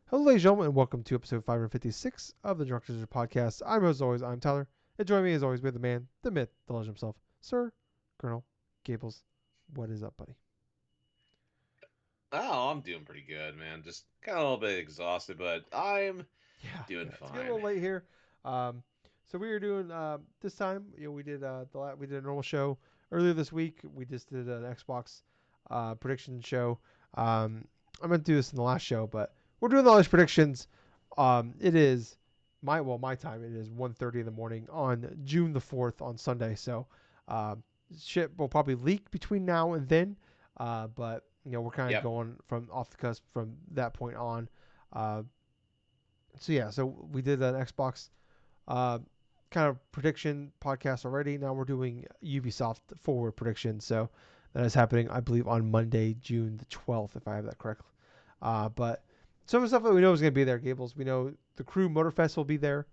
Hello, ladies and gentlemen, and welcome to episode 556 of the DrunkNerds podcast. As always, I'm Tyler. And joining me, as always, with the man, the myth, the legend himself, Sir Colonel Gables. What is up, buddy? Oh, I'm doing pretty good, man. Just kind of a little bit exhausted, but I'm Yeah, doing it's getting a little fine. late here. Um, so we were doing this time. We did we did a normal show earlier this week. We just did an Xbox prediction show. I meant to do this in the last show, but we're doing all these predictions. It is my time. It is 1:30 in the morning on June the 4th on Sunday. So shit will probably leak between now and then. But we're kind of Yep. going from off the cusp from that point on. Uh, so we did an Xbox uh, kind of prediction podcast already. Now we're doing Ubisoft Forward prediction. So that is happening, I believe, on Monday, June the 12th, if I have that correctly. But some of the stuff that we know is going to be there, Gables. We know the Crew Motorfest will be there.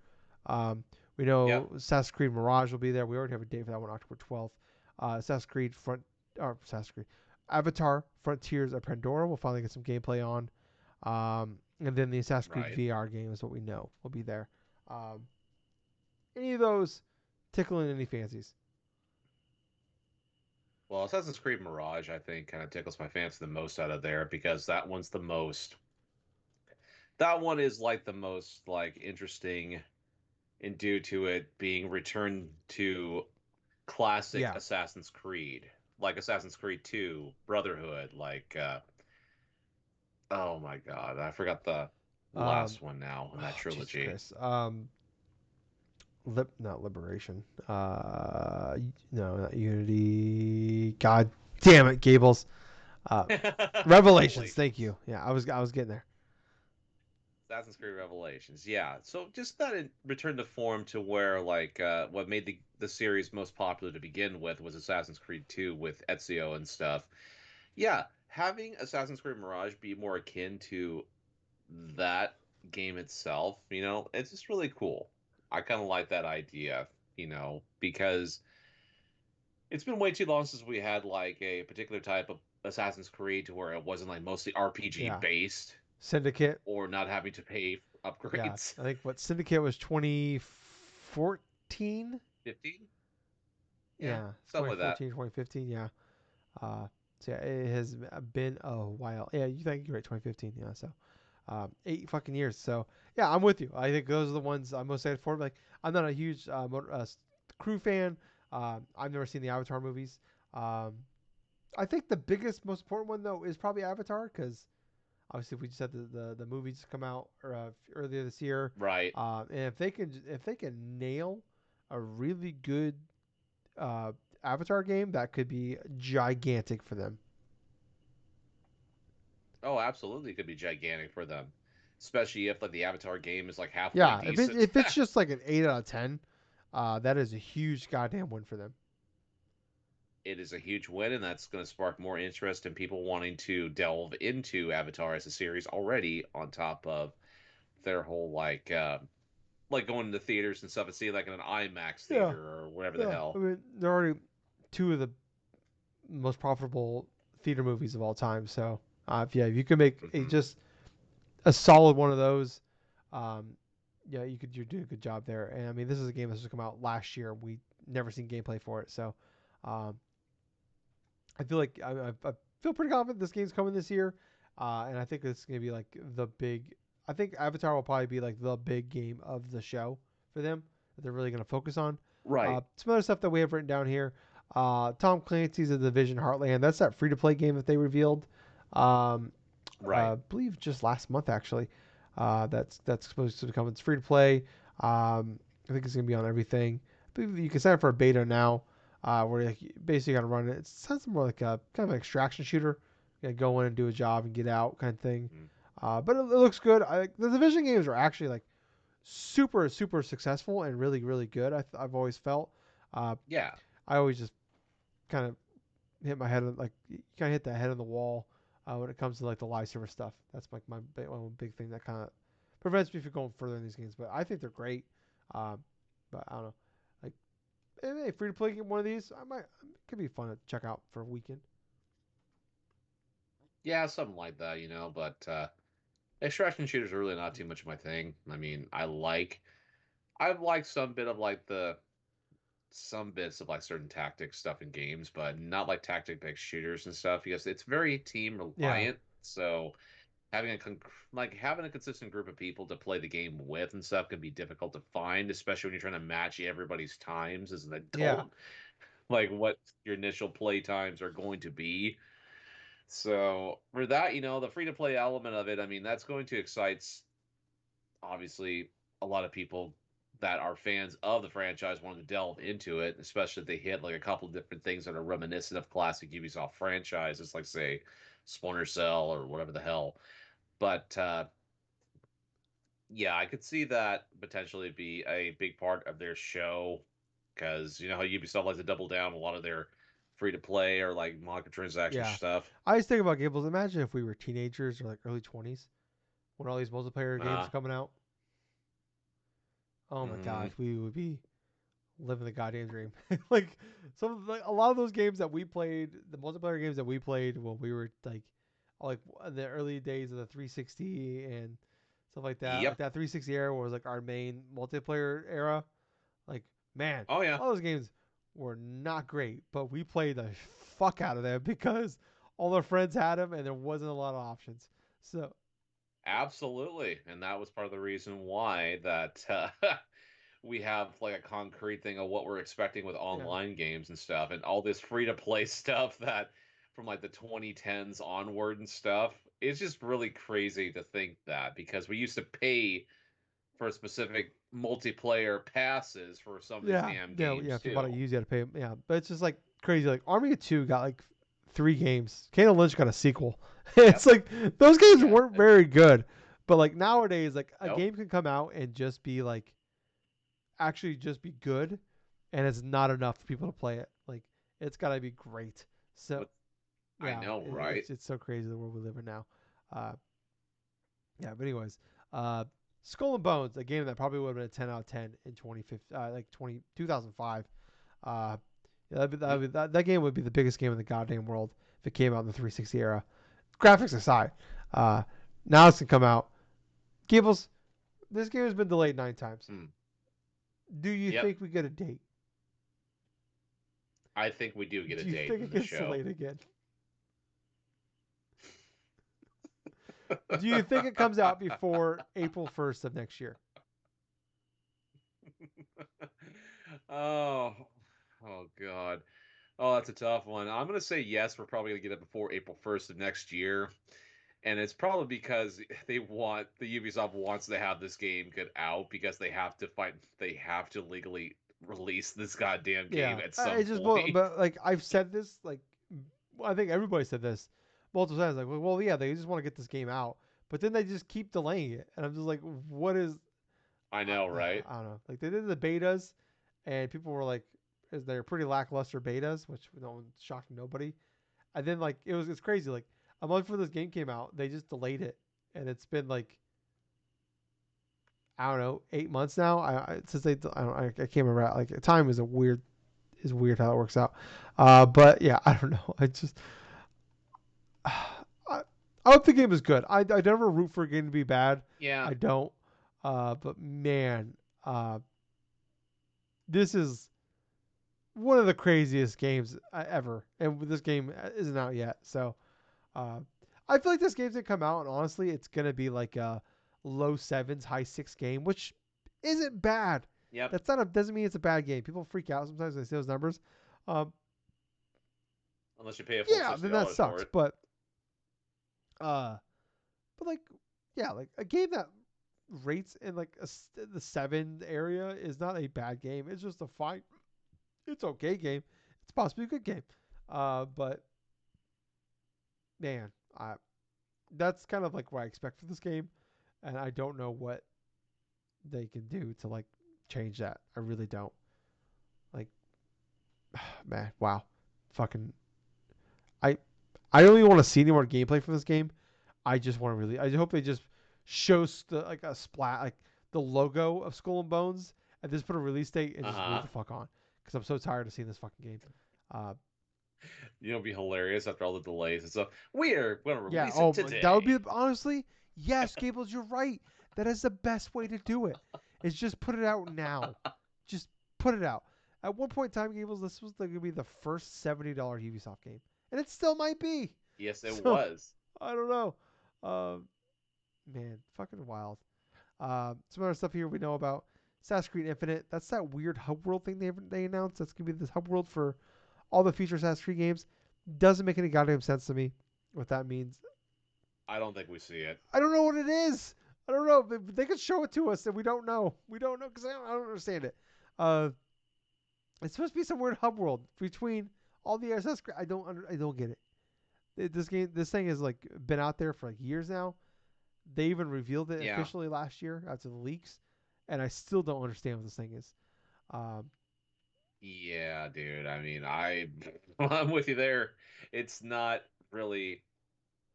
We know Yep. Assassin's Creed Mirage will be there. We already have a date for that one, October 12th. Assassin's Creed Avatar Frontiers of Pandora. We'll finally get some gameplay on. And then the Assassin's Creed Right. VR game is what we know will be there. Um, any of those tickling any fancies? Well, Assassin's Creed Mirage, I think, kind of tickles my fancy the most out of there because that one's the most. That one is like the most like interesting, and due to it being returned to classic Yeah. Assassin's Creed, like Assassin's Creed 2, Brotherhood, oh my God, I forgot the Um, last one now in that oh, Jesus trilogy. Christ. Not Liberation. No, not Unity. God damn it, Gables. Uh, Revelations. Thank you. Revelations. Yeah, I was getting there. Assassin's Creed Revelations. Yeah. So just that it returned to form to where what made the series most popular to begin with was Assassin's Creed 2 with Ezio and stuff. Yeah, having Assassin's Creed Mirage be more akin to that game itself, it's just really cool. I kind of like that idea, because it's been way too long since we had like a particular type of Assassin's Creed to where it wasn't like mostly RPG Yeah. based Syndicate. or not having to pay for Yeah. upgrades. I think what Syndicate was 2014. 15? Yeah, Yeah. something like that. 2014, 2015. Yeah. So yeah, it has been a while. Yeah, you think you're right. 2015. Yeah. So 8 fucking years. So yeah, I'm with you. I think those are the ones I'm most excited for. Like, I'm not a huge crew fan. I've never seen the Avatar movies. Um, I think the biggest, most important one though is probably Avatar because obviously we just had the movies come out earlier this year. Right. And if they can nail a really good uh, Avatar game, that could be gigantic for them. Oh, absolutely, it could be gigantic for them, especially if like the Avatar game is like halfway Yeah, if it decent. if it's just like an 8 out of 10, that is a huge goddamn win for them. It is a huge win, and that's going to spark more interest in people wanting to delve into Avatar as a series already. On top of their whole like going to theaters and stuff and seeing like in an IMAX Yeah, theater or whatever the yeah. I hell. mean, they're already two of the most profitable theater movies of all time. So, if you can make a Hmm. just a solid one of those, um, yeah, you're doing a good job there. And I mean, this is a game that's just come out last year. We never seen gameplay for it, so um, I feel like I feel pretty confident this game's coming this year, and I think it's gonna be like the big. I think Avatar will probably be like the big game of the show for them that they're really gonna focus on. Right. Some other stuff that we have written down here. Tom Clancy's The Division Heartland. That's that free to play game that they revealed. Um, Right. I believe just last month actually. That's supposed to come. It's free to play. I think it's gonna be on everything. I believe you can sign up for a beta now, where like, you basically got to run it. It sounds more like a kind of an extraction shooter. You gotta go in and do a job and get out kind of thing. Mhm. But it looks good. The division games are actually like super successful and really good. I've always felt. Uh, Yeah. I always just kind of hit my head like you kind of hit the head on the wall when it comes to like the live server stuff. That's like one big thing that kind of prevents me from going further in these games. But I think they're great. Um, but I don't know, like hey, free to play one of these, I might it could be fun to check out for a weekend. Yeah, something like that, but extraction shooters are really not too much of my thing. I mean, I've liked some bits of like certain tactics stuff in games, but not like tactic-based shooters and stuff because it's very team Yeah, reliant. So having a consistent group of people to play the game with and stuff can be difficult to find, especially when you're trying to match everybody's times as an yeah, adult, like what your initial play times are going to be. So for that, the free to play element of it, I mean, that's going to excite obviously a lot of people that are fans of the franchise wanting to delve into it, especially if they hit like a couple of different things that are reminiscent of classic Ubisoft franchises, like say Splinter Cell or whatever the hell. But yeah, I could see that potentially be a big part of their show because you know how Ubisoft likes to double down a lot of their free to play or like microtransaction yeah. stuff. I just think about Gables. Imagine if we were teenagers or like early 20s when all these multiplayer games Uh, are coming out. Oh my mm, gosh, we would be living the goddamn dream. Like like a lot of those games that we played, the multiplayer games that we played when we were like in the early days of the 360 and stuff like that. Like yep. that 360 era was like our main multiplayer era. Like man, Oh yeah. all those games were not great, but we played the fuck out of them because all our friends had them and there wasn't a lot of options. So Absolutely, and that was part of the reason why that we have like a concrete thing of what we're expecting with yeah, online games and stuff, and all this free to play stuff that from like the 2010s onward and stuff. It's just really crazy to think that because we used to pay for specific multiplayer passes for some of these yeah, damn yeah, yeah. games If you bought it too. used, you had to pay. Yeah, but it's just like crazy. Like Army of Two got like 3 games. Kane Lynch got a sequel. It's Yep. like those games Yeah. weren't very good, but like nowadays, like a Nope. game can come out and just be like actually just be good, and it's not enough for people to play it. Like it's got to be great. So What I yeah, know, right? it's so crazy the world we live in now. Uh, yeah, but anyways, uh, Skull and Bones, a game that probably would have been a 10 out of 10 in 2015, like 2005. Uh, yeah, Mm. that game would be the biggest game in the goddamn world if it came out in the 360 era. Graphics aside, uh, now it's gonna come out. Gables, this game has been delayed 9 times. Mm. Do you Yep. think we get a date? I think we do get a Do you date think in it the gets show. delayed again? Do you think it comes out before April 1st of next year? Oh, oh God. Oh, that's a tough one. I'm gonna say yes. We're probably gonna get it before April 1st of next year, and it's probably because the Ubisoft wants to have this game get out because they have to legally release this goddamn game Yeah, at some it's just point. but like I've said this like I think everybody said this multiple times. Like, well, yeah, they just want to get this game out, but then they just keep delaying it, and I'm just like, what is? I know, right? I don't know. Like they did the betas, and people were like, "Is they're pretty lackluster betas," which no one shocked nobody. And then like it's crazy. Like a month before this game came out, they just delayed it, and it's been like I don't know 8 months now. Since I can't remember. Like time is weird how it works out. But yeah, I don't know. I just I hope the game is good. I never root for a game to be bad. Yeah. I don't. But man, this is one of the craziest games ever, and this game isn't out yet. So uh, I feel like this game's gonna come out, and honestly, it's gonna be like a low sevens, high six game, which isn't bad. Yep. That's not a doesn't mean it's a bad game. People freak out sometimes when they see those numbers. Um, Unless you pay a full yeah, sixty then that dollars for sucks. it. Uh, but like, yeah, like a game that rates in like the 7 area is not a bad game. It's just a fine, it's okay game. It's possibly a good game. But man, that's kind of like what I expect for this game, and I don't know what they can do to like change that. I really don't. Like, man, wow, fucking, I, I don't even want to see any more gameplay from this game. I just want to really. I hope they just show like a splat, like the logo of Skull and Bones, and just put a release date and Uh just move huh. the fuck on. Because I'm so tired of seeing this fucking game. Uh, It'd be hilarious after all the delays and stuff. We're gonna yeah. release it Oh, that would today. be honestly. Yes, Gables, you're right. That is the best way to do it. Is just put it out now. Just put it out. At one point in time, Gables, this was going to be the first $70 Ubisoft game, and it still might be. Yes, it So was. I don't know. Um, man, fucking wild. Some other stuff here we know about Assassin's Creed Infinite. That's that weird hub world thing they announced. That's gonna be this hub world for all the future Assassin's Creed games. Doesn't make any goddamn sense to me what that means. I don't think we see it. I don't know what it is. I don't know. They could show it to us, and we don't know. We don't know because I don't understand it. Uh, it's supposed to be some weird hub world between all the Assassin's Creed. I don't get it. This thing has like been out there for like years now. They even revealed it Yeah. officially last year after the leaks, and I still don't understand what this thing is. Um, Yeah, dude. I mean, I'm with you there. It's not really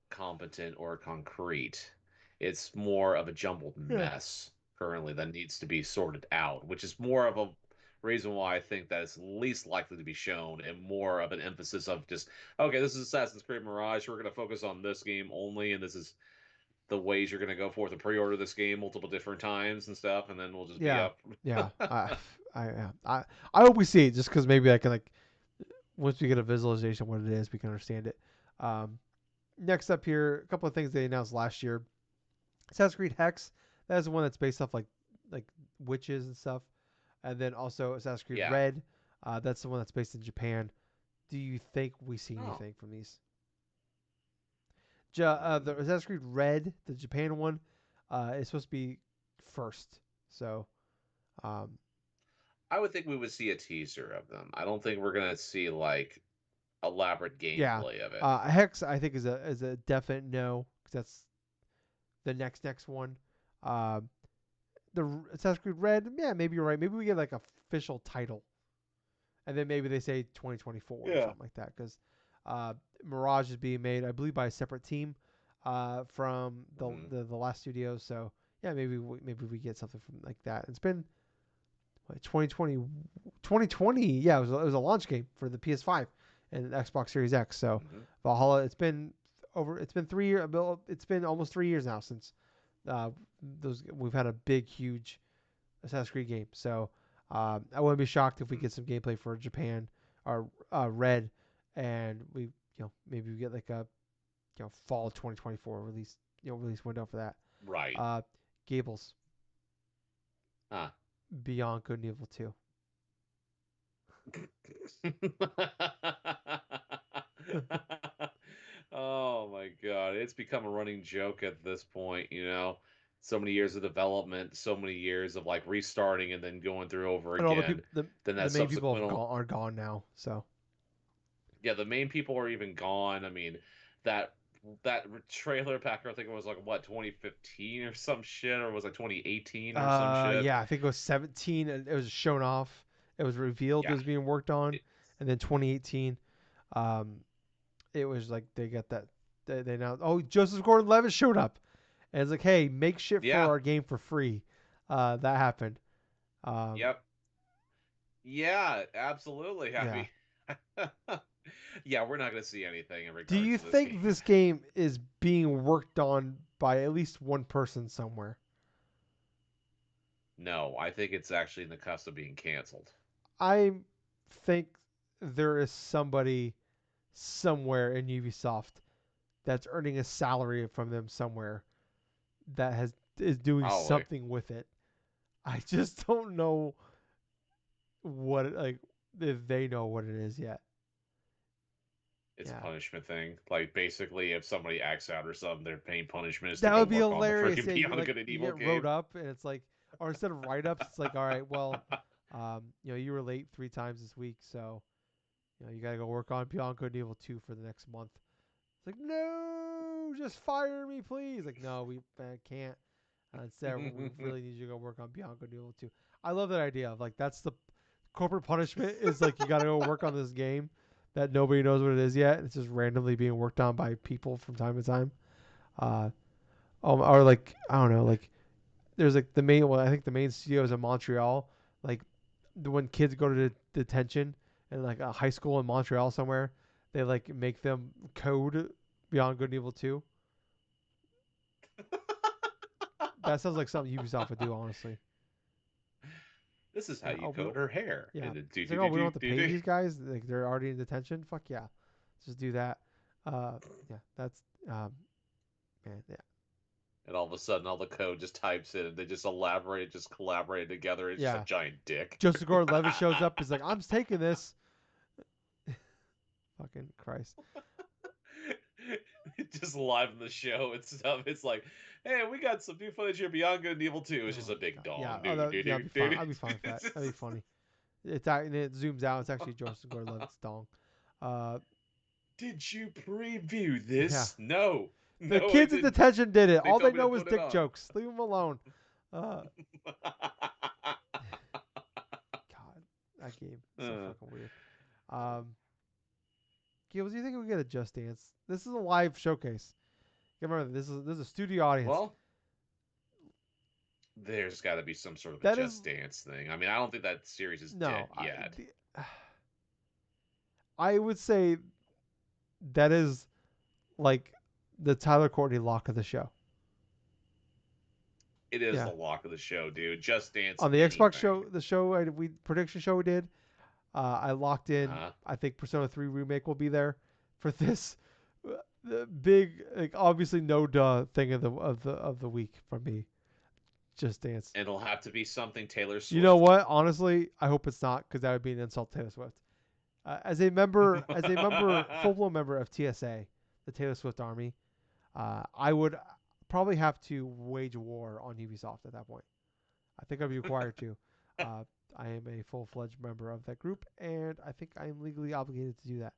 competent or concrete. It's more of a jumbled yeah, mess currently that needs to be sorted out, which is more of a reason why I think that it's least likely to be shown and more of an emphasis of just, okay, this is Assassin's Creed Mirage. We're going to focus on this game only, and this is the ways you're going to go forth and pre-order this game multiple different times and stuff, and then we'll just be yeah, up. yeah. Yeah. I hope we see it just because maybe I can like once we get a visualization of what it is, we can understand it. Um, Next up here, a couple of things they announced last year. Assassin's Creed Hex. That is the one that's based off like witches and stuff, and then also Assassin's Creed Yeah. Red. That's the one that's based in Japan. Do you think we see Oh. anything from these? The Assassin's Creed Red, the Japan one, is supposed to be first. So, um, I would think we would see a teaser of them. I don't think we're going to see like elaborate yeah, gameplay of it. Hex I think is a definite no because that's the next one. Um, the Assassin's Creed Red, yeah, maybe you're right. Maybe we get like a official title, and then maybe they say 2024 or Yeah. something like that because Mirage is being made, I believe, by a separate team from Hmm. the last studios. So yeah, maybe we get something from like that. It's been what, 2020. Yeah, it was a launch game for the PS5 and the Xbox Series X. So Hmm. Valhalla, it's been 3 years. It's been almost 3 years now since uh, those we've had a big, huge Assassin's Creed game. So I wouldn't be shocked if we get some gameplay for Japan or Red, and we maybe we get like a fall of 2024 release window for that. Right. Uh, Gables Huh. Beyond Good and Evil 2. Oh my God. It's become a running joke at this point, you know. So many years of development, so many years of like restarting and then going through over And all the again. people Then the that main people subsequent, are gone now. So yeah, the main people are even gone. I mean, that trailer packer, I think it was like what 2015 or some shit, or was it 2018 or some shit. yeah, I think it was 17 and it was shown off. It was revealed it Yeah, was being worked on, it, and then 2018, um, it was like they got that they announced. Oh, Joseph Gordon-Levitt showed up, and it's like, hey, make shit for yeah, our game for free. That happened. Um, yep, yeah, absolutely. I yeah. mean, yeah, we're not gonna see anything in Do regards you to this think game. this game is being worked on by at least one person somewhere? No, I think it's actually in the cusp of being canceled. I think there is somebody somewhere in Ubisoft that's earning a salary from them somewhere that has is doing Probably. something with it. I just don't know like if they know what it is yet. It's a Yeah. punishment thing. Like basically, if somebody acts out or something, their main punishment is to That go would be work on the hilarious. freaking Yeah, Beyond Good and you Evil get wrote game. up and it's like or instead of write ups, it's like, all right, well, you were late 3 times this week, so you gotta go work on Beyond Good and Evil 2 for the next month. It's like, no, just fire me, please. Like, no, we can't. Instead, we really need you to go work on Beyond Good and Evil 2. I love that idea of like that's the corporate punishment is like you got to go work on this game that nobody knows what it is yet. It's just randomly being worked on by people from time to time. Uh, or like I don't know, like there's like the main. Well, I think the main studio is in Montreal. Like when kids go to detention in like a high school in Montreal somewhere, they like make them code Beyond Good and Evil 2. That sounds like something Ubisoft would do, honestly. This is how Yeah. you Oh, we code don't. her hair. Yeah. And then do It's like, do oh, do we don't do have to do pay do. these guys. Like they're already in detention. Fuck yeah. Just do that. Yeah. That's man. Yeah. And all of a sudden, all the code just types in, and they just elaborate, just collaborate together. It's just a Yeah. giant dick. Joseph Gordon-Levitt shows up. He's like, I'm taking this. Fucking Christ. Just live in the show and stuff. It's like, hey, we got some new footage here beyond Good and Evil 2. It's just Oh a big god. Yeah. dong. Oh, Do do yeah. do I'd be fine. do I'd be fine with that. That'd be do. funny. And it zooms out. It's actually Joseph Gordon-Levitt's dong. Uh, Did you preview yeah. this? No. The No, I kids in didn't. detention did it. They All they told me to know is put it dick on. jokes. Leave them alone. Uh, God, that game is so Uh, fucking weird. Um, Gables, do you think we get a Just Dance? This is a live showcase. Remember, this is a studio audience. well, there's got to be some sort of a That is Just Dance thing. I mean, I don't think that series is dead no. yet. I would say that is like the Tyler Courtney lock of the show. It is Yeah. the lock of the show, dude. Just Dance On the Xbox anything. show, the show we prediction show we did, I locked in. Uh-huh. I think Persona 3 remake will be there for this. The big, like, obviously no duh thing of the week from me. Just Dance. It'll have to be something Taylor You know Swift. what? Honestly, I hope it's not because that would be an insult to Taylor Swift. As a full blown member of TSA, the Taylor Swift Army, I would probably have to wage war on Ubisoft at that point. I think I'd be required to. Uh, I am a full fledged member of that group, and I think I am legally obligated to do that.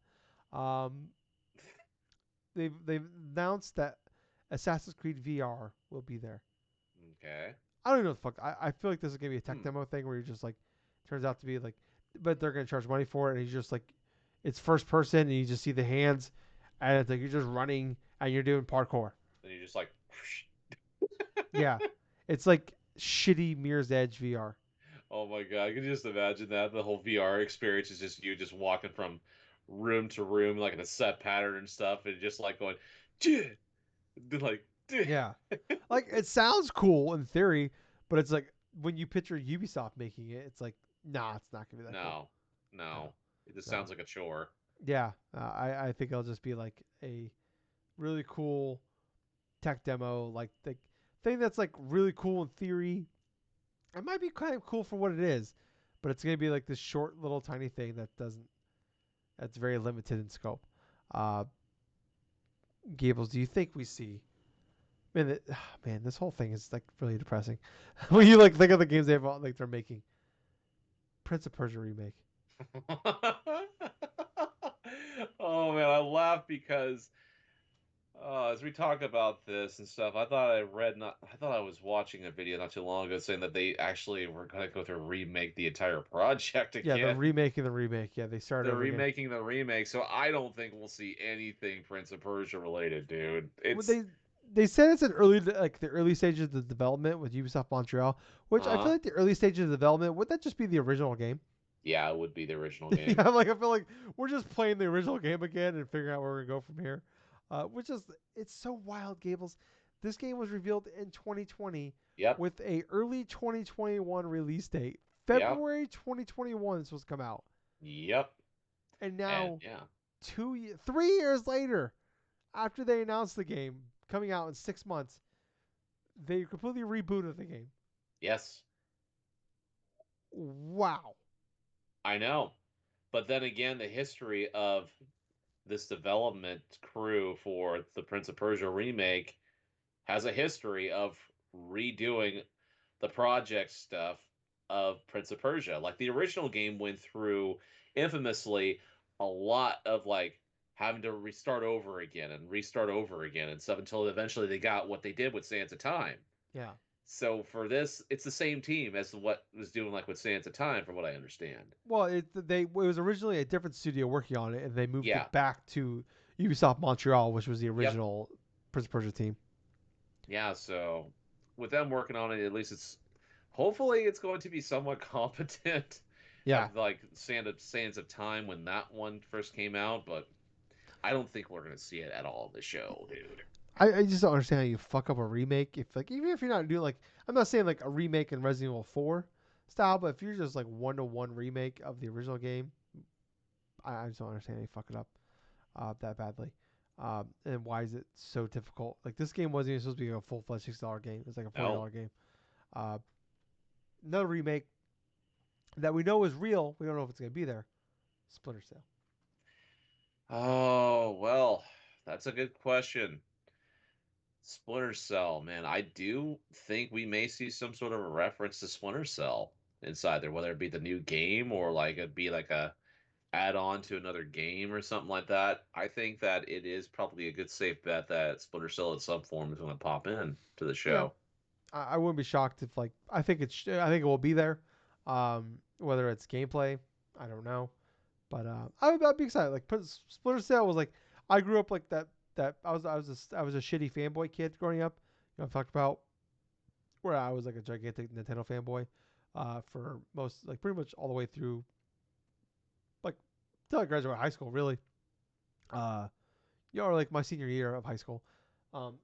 They've announced that Assassin's Creed VR will be there. Okay. I don't even know what the fuck. I feel like this is gonna be a tech Hmm. demo thing where you're just like, turns out to be like, but they're gonna charge money for it, and he's just like, it's first person, and you just see the hands, and it's like you're just running and you're doing parkour. Then you just like, Yeah, it's like shitty Mirror's Edge VR. oh my god, I can just imagine that. The whole VR experience is just you just walking from room to room, like in a set pattern and stuff, and just like going, dude, like, dude. Yeah, like it sounds cool in theory, but it's like when you picture Ubisoft making it, it's like, nah, it's not gonna be that cool. No, No, no, it just no. sounds like a chore. Yeah, I think it'll just be like a really cool tech demo, like the thing that's like really cool in theory. It might be kind of cool for what it is, but it's gonna be like this short little tiny thing that's very limited in scope. Uh, Gables, do you think we see? Man, man, this whole thing is like really depressing. When you like think of the games they're making, Prince of Persia remake. Oh man, I laugh because as we talk about this and stuff, I thought I was watching a video not too long ago saying that they actually were going to go through and remake the entire project Yeah, they're again. remaking the remake. Yeah, they start They're over again. remaking the remake, so I don't think we'll see anything Prince of Persia related, dude. Well, It's they said it's an early like the early stages of the development with Ubisoft Montreal, which I feel uh like the early stages of development would that just be the original game? yeah, it would be the original game. Yeah, like I feel like we're just playing the original game again and figuring out where we're gonna go from here. Which is it's so wild, Gables. This game was revealed in 2020 Yep, with a early 2021 release date. yep, February 2021 this was come out, yep, and and now yeah, 3 years later, after they announced the game coming out in 6 months, they completely rebooted the game. yes, Wow. I know. But then again, the history of this development crew for the Prince of Persia remake has a history of redoing the project stuff of Prince of Persia. Like the original game went through infamously a lot of like having to restart over again and restart over again and stuff until eventually they got what they did with Sands of Time. Yeah. So for this, it's the same team as what was doing like with Sands of Time, from what I understand. Well, it was originally a different studio working on it, and they moved Yeah. it back to Ubisoft Montreal, which was the Yep. original Prince of Persia team. Yeah. So with them working on it, at least it's hopefully it's going to be somewhat competent. Yeah. Of like Sands of Time when that one first came out, but I don't think we're going to see it at all in the show, dude. I just don't understand how you fuck up a remake if like even if you're not doing like I'm not saying like a remake in Resident Evil 4 style, but if you're just like 1-to-1 remake of the original game, I just don't understand how you fuck it up that badly. And why is it so difficult? Like this game wasn't even supposed to be a full fledged $60 game. It's like a No. $40 game. Uh, Another remake that we know is real. We don't know if it's gonna be there. Splinter Cell. Oh, well, that's a good question. Splinter Cell, man, I do think we may see some sort of a reference to Splinter Cell inside there, whether it be the new game or like it be like a add-on to another game or something like that. I think that it is probably a good safe bet that Splinter Cell in some form is going to pop in to the Yeah, show. I wouldn't be shocked if like I think it will be there. Whether it's gameplay, I don't know. But I'd be excited. Like Splinter Cell was like I grew up like that. That I was a shitty fanboy kid growing up. You know, I've talked about where I was like a gigantic Nintendo fanboy for most like pretty much all the way through like till I graduated high school really. Uh, you know, or like my senior year of high school. Um,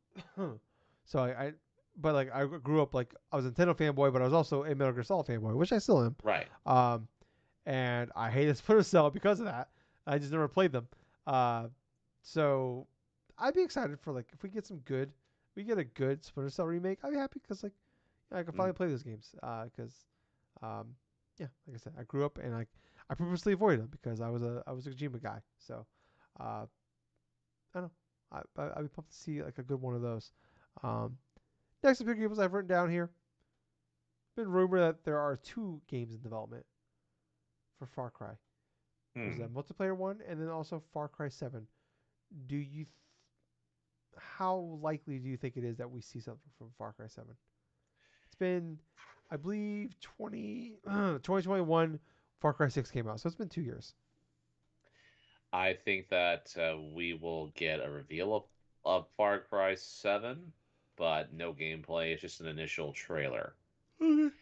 so I but like I grew up like I was a Nintendo fanboy, but I was also a Metal Gear Solid fanboy, which I still am. Right. Um, and I hated Splinter Cell because of that. I just never played them. Uh, so I'd be excited for like if we get some good, we get a good Splinter Cell remake. I'd be happy because like I can Mm. finally play those games. Because yeah, like I said, I grew up and I purposely avoided them because I was a Kojima guy. So I don't know. I'd be pumped to see like a good one of those. Um, Next big games I've written down here. Been rumored that there are two games in development for Far Cry. There's a Hmm. multiplayer one and then also Far Cry 7. Do you How likely do you think it is that we see something from Far Cry 7? It's been I believe 2021 Far Cry 6 came out. So it's been 2 years. I think that we will get a reveal of Far Cry 7, but no gameplay. It's just an initial trailer. Okay.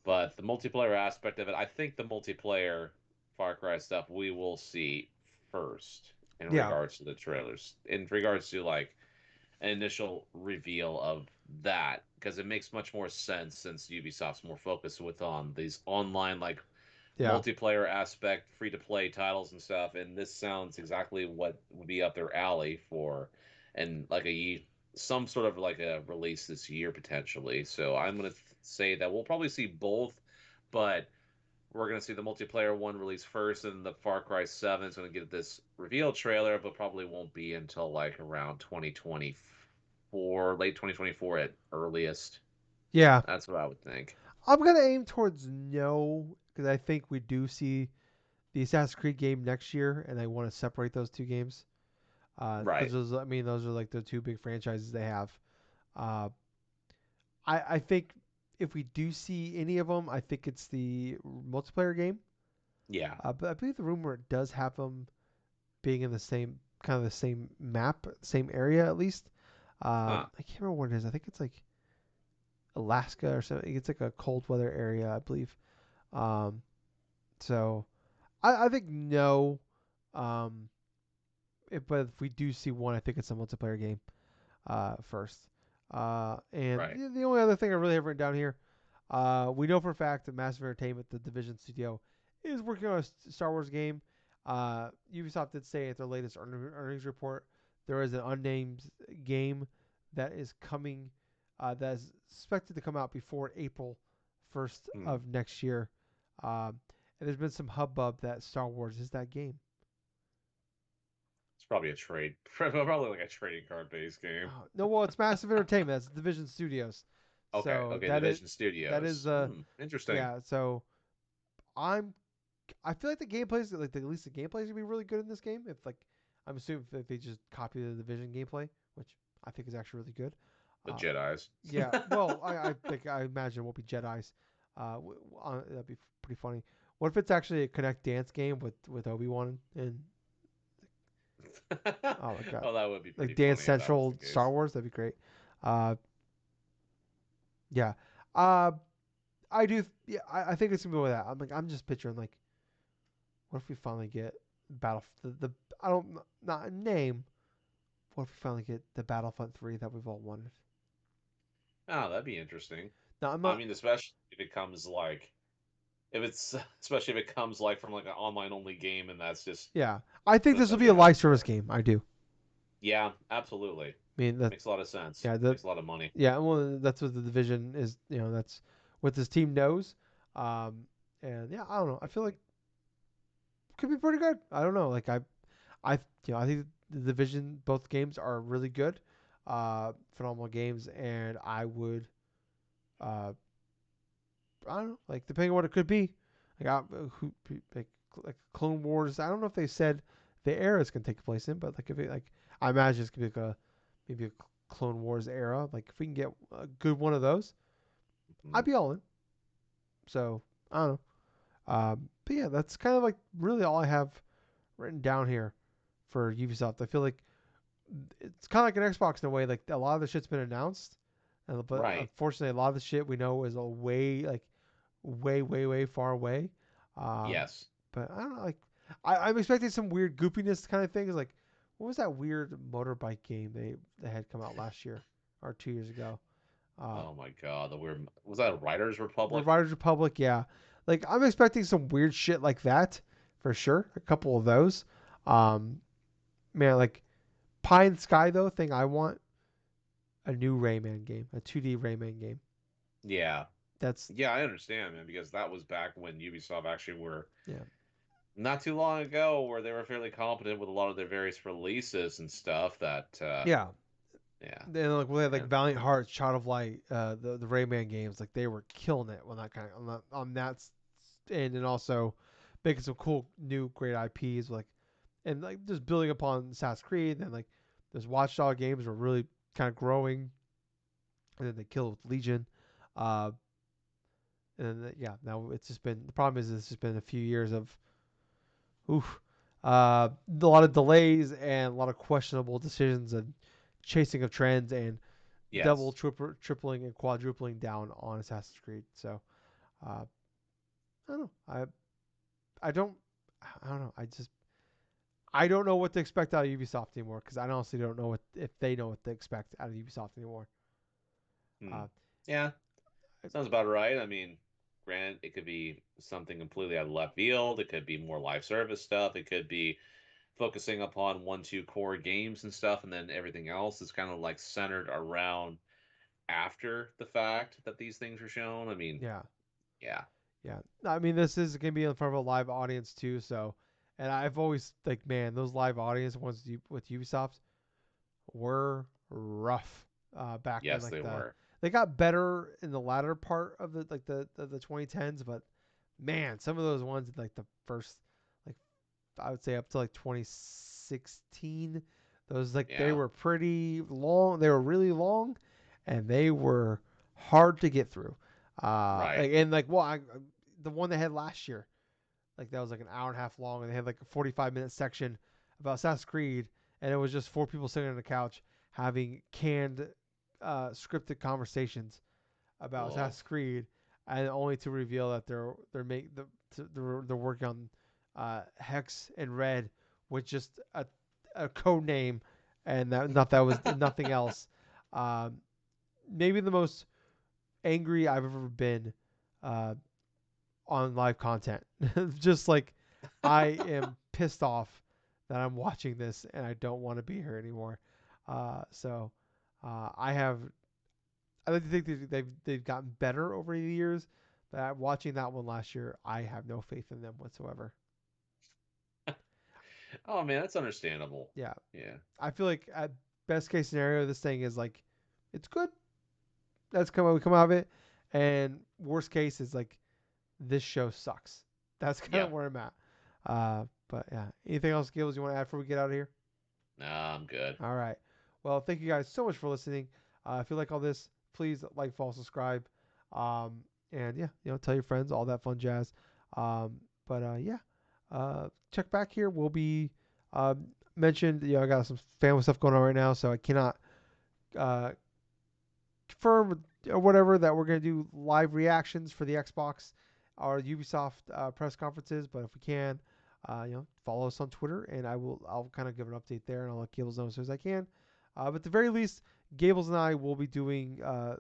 But the multiplayer aspect of it, I think the multiplayer Far Cry stuff we will see first in Yeah. regards to the trailers. In regards to like an initial reveal of that, because it makes much more sense since Ubisoft's more focused with on these online like Yeah. multiplayer aspect, free to play titles and stuff. And this sounds exactly what would be up their alley for, and like some sort of like a release this year potentially. So I'm gonna say that we'll probably see both, but we're gonna see the multiplayer one release first, and the Far Cry 7 is gonna get this reveal trailer, but probably won't be until like around 2024, late 2024 at earliest. Yeah. That's what I would think. I'm going to aim towards no because I think we do see the Assassin's Creed game next year and I want to separate those two games. Because Right. those, I mean, those are like the two big franchises they have. Uh, I think if we do see any of them, I think it's the multiplayer game. Yeah. But I believe the rumor does have them being in the same kind of the same map, same area at least. Huh. I can't remember what it is. I think it's like Alaska or something. It's like a cold weather area, I believe. Um, so I think no. Um, but if we do see one, I think it's a multiplayer game first. And Right. the only other thing I really have written down here, we know for a fact that Massive Entertainment, the Division studio, is working on a Star Wars game. Ubisoft did say at their latest earnings report there is an unnamed game that is coming, that is expected to come out before April 1st Hmm. of next year. And there's been some hubbub that Star Wars is that game. It's probably a trade, probably like a trading card based game. No, well, it's Massive Entertainment. That's Division Studios. Okay, So okay, Division that is Studios. Interesting. yeah. So I'm I feel like the gameplay's like at least the gameplay's gonna be really good in this game. If like I'm assuming if they just copy the Division gameplay, which I think is actually really good. The Uh, Jedi's. yeah. Well, I think I imagine it won't be Jedi's. That'd be pretty funny. What if it's actually a Connect Dance game with Obi Wan and oh my god, Oh, that would be like pretty Dance funny if that was the Central Star case. Wars? That'd be great. Uh, yeah. Uh, I do. Yeah, I think it's gonna be with that. I'm just picturing like, what if we finally get Battle the I don't not a name, what if we finally get the Battlefront 3 that we've all wanted? Oh, that'd be interesting. Now I'm I not. mean, especially if it comes like if it's especially if it comes like from like an online only game and that's just Yeah, I think this will be essentially a how live it's service played. game. I do. Yeah, absolutely. I mean that. Makes a lot of sense. Yeah, the Makes a lot of money. yeah. Well, that's what the division is. That's what this team knows. Um, and yeah, I don't know. I feel like it could be pretty good. I don't know. Like I I think the division both games are really good, phenomenal games, and uh, I don't know, like depending on what it could be, like like Clone Wars. I don't know if they said the era it's gonna take place in, but like if it like I imagine it's gonna be like a maybe a Clone Wars era. Like if we can get a good one of those, I'd Mhm. be all in. So I don't know. But yeah, that's kind of like really all I have written down here for Ubisoft. I feel like it's kind of like an Xbox in a way. Like a lot of the shit's been announced, but Right. unfortunately, a lot of the shit we know is a way far away. Um, Yes. but I don't know. Like I'm expecting some weird goopiness kind of things. Like what was that weird motorbike game they had come out last year or 2 years ago? Uh, Oh my God, the weird was that a Writers Republic? Riders Republic. Yeah, like I'm expecting some weird shit like that for sure. A couple of those. Um, man, like Pie in the Sky though. Thing I want a new Rayman game, a 2D Rayman game. Yeah. That's Yeah, I understand, man, because that was back when Ubisoft actually were yeah, not too long ago where they were fairly competent with a lot of their various releases and stuff that yeah. yeah. Then like we had like Yeah. Valiant Hearts, Child of Light, the Rayman games, like they were killing it on that kind of on that end, and also making some cool new great IPs like and like just building upon Assassin's Creed. And like those Watchdog games were really kind of growing, and then they killed with Legion. Uh, and then, yeah, now it's just been the problem is it's just been a few years of oof, a lot of delays and a lot of questionable decisions and chasing of trends and Yes. tripling and quadrupling down on Assassin's Creed. So I don't know. I don't I don't know. I don't know what to expect out of Ubisoft anymore because I honestly don't know what if they know what to expect out of Ubisoft anymore. Hmm. Uh, Yeah. Sounds about right. I mean, granted, it could be something completely out of left field. It could be more live service stuff. It could be focusing upon one, two core games and stuff, and then everything else is kind of like centered around after the fact that these things are shown. I mean, yeah, yeah. yeah. I mean, this is gonna be in front of a live audience too. So, and I've always like, man, those live audience ones with Ubisoft were rough back in Yes, like they the were. they got better in the latter part of the 2010s, but man, some of those ones like the first like I would say up to like 2016, those like they Yeah. were pretty long. They were really long, and they were hard to get through. Right. And like the one they had last year, like that was like an hour and a half long, and they had like a 45-minute section about Assassin's Creed, and it was just four people sitting on the couch having canned, scripted conversations about Oh. Assassin's Creed, and only to reveal that they're working on Hex and Red with just a code name, and that was nothing else. Um, Maybe the most angry I've ever been uh, on live content. Just like I am pissed off that I'm watching this and I don't want to be here anymore. So I have. I like to think that they've gotten better over the years, but watching that one last year, I have no faith in them whatsoever. Oh man, that's understandable. Yeah, Yeah. I feel like at best case scenario, this thing is like it's good. That's we come out of it, and worst case is like this show sucks. That's kind of Yep. where I'm at. But yeah, anything else, Gills, you want to add before we get out of here? Nah, I'm good. All right. Well, thank you guys so much for listening. If you like all this, please like, follow, subscribe, um, and yeah, tell your friends, all that fun jazz. But yeah, check back here. We'll be mentioned. I got some family stuff going on right now, so I cannot uh, confirm or whatever that we're gonna do live reactions for the Xbox or Ubisoft press conferences. But if we can, follow us on Twitter, and I'll kind of give an update there, and I'll let Gables know as soon as I can. But at the very least, Gables and I will be doing on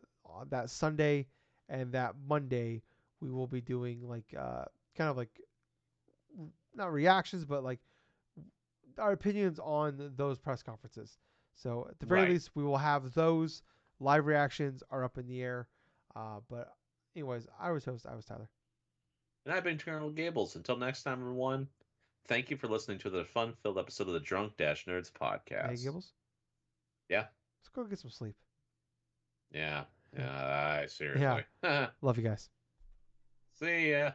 that Sunday and that Monday. We will be doing like kind of like not reactions, but like our opinions on those press conferences. So at the very Right. least, we will have those. Live reactions are up in the air. But anyways, I was host. I was Tyler. And I've been Colonel Gables. Until next time, everyone, thank you for listening to the fun filled episode of the Drunk Nerds Hey, podcast. Gables, Yeah. let's go get some sleep. Yeah. Yeah. Yeah. Yeah. Seriously. Love you guys. See ya.